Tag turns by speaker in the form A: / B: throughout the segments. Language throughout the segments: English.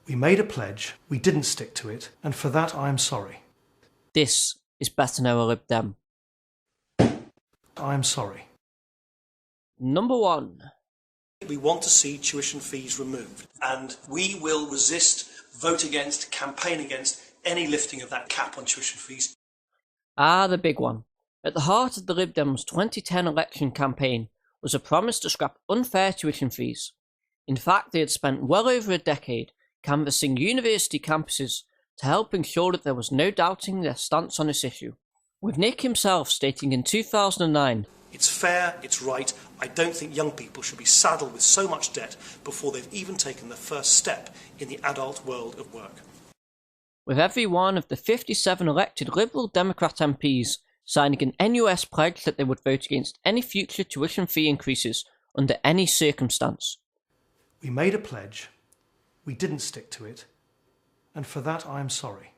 A: We made a pledge, we didn't stick to it, and for that I am sorry.
B: This is better now a Lib Dem.
A: I am sorry.
B: Number 1.
A: We want to see tuition fees removed, and we will resist, vote against, campaign against any lifting of that cap on tuition fees.
B: The big one. At the heart of the Lib Dems' 2010 election campaign was a promise to scrap unfair tuition fees. In fact, they had spent well over a decade canvassing university campuses to help ensure that there was no doubting their stance on this issue, with Nick himself stating in 2009,
A: "It's fair, it's right. I don't think young people should be saddled with so much debt before they've even taken the first step in the adult world of work."
B: With every one of the 57 elected Liberal Democrat MPs signing an NUS pledge that they would vote against any future tuition fee increases under any circumstance.
A: We made a pledge, we didn't stick to it, and for that I am sorry.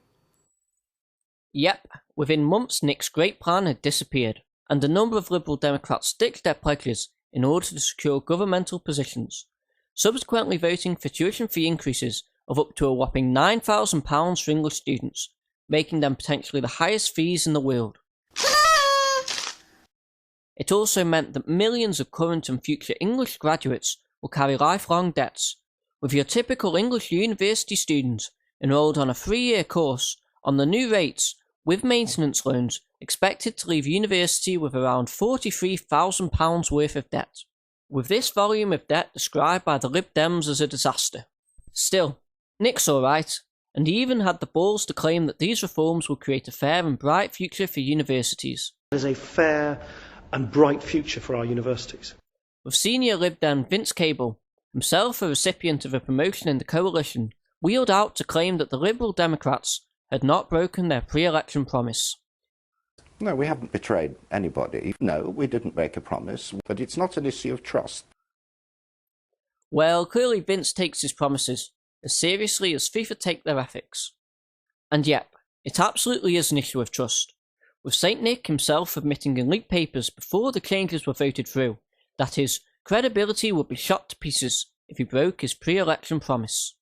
B: Yep, within months Nick's great plan had disappeared, and a number of Liberal Democrats ditched their pledges in order to secure governmental positions, subsequently voting for tuition fee increases of up to a whopping £9,000 for English students, making them potentially the highest fees in the world. It also meant that millions of current and future English graduates will carry lifelong debts, with your typical English university student enrolled on a 3-year course on the new rates with maintenance loans expected to leave university with around £43,000 worth of debt, with this volume of debt described by the Lib Dems as a disaster. Still, Nick's alright, and he even had the balls to claim that these reforms will create a fair and bright future for universities.
A: There's a fair and bright future for our universities.
B: With senior Lib Dem Vince Cable, himself a recipient of a promotion in the coalition, wheeled out to claim that the Liberal Democrats had not broken their pre-election promise.
C: No, we haven't betrayed anybody. No, we didn't make a promise, but it's not an issue of trust.
B: Well, clearly Vince takes his promises as seriously as FIFA take their ethics. And yep, it absolutely is an issue of trust, with St Nick himself admitting in leaked papers before the changes were voted through that his credibility would be shot to pieces if he broke his pre-election promise.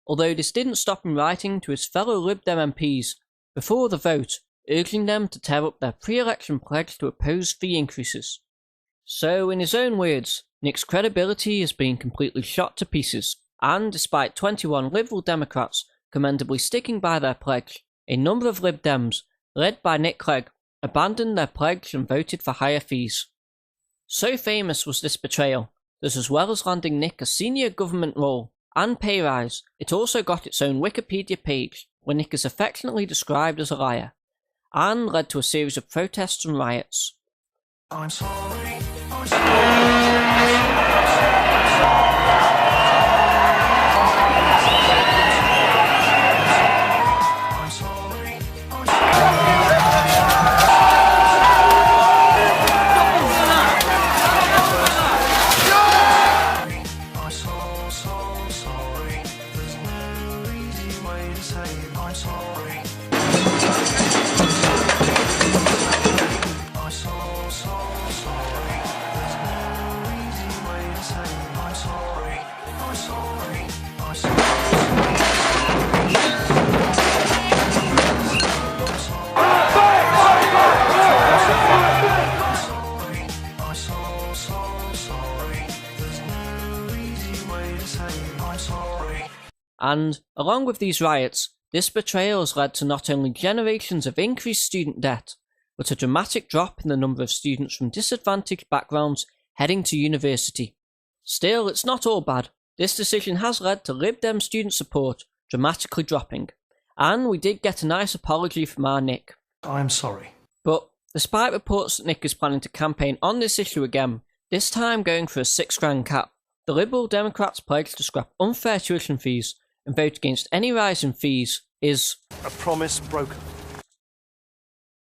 B: Although this didn't stop him writing to his fellow Lib Dem MPs before the vote, urging them to tear up their pre-election pledge to oppose fee increases. So, in his own words, Nick's credibility is being completely shot to pieces, and despite 21 Liberal Democrats commendably sticking by their pledge, a number of Lib Dems, led by Nick Clegg, abandoned their pledge and voted for higher fees. So famous was this betrayal that as well as landing Nick a senior government role and pay rise, it also got its own Wikipedia page where Nick is affectionately described as a liar, and led to a series of protests and riots.
A: I'm sorry.
B: And, along with these riots, this betrayal has led to not only generations of increased student debt, but a dramatic drop in the number of students from disadvantaged backgrounds heading to university. Still, it's not all bad. This decision has led to Lib Dem student support dramatically dropping, and we did get a nice apology from our Nick.
A: I'm sorry.
B: But, despite reports that Nick is planning to campaign on this issue again, this time going for a £6,000 cap, the Liberal Democrats' pledge to scrap unfair tuition fees and vote against any rise in fees is
A: a promise broken.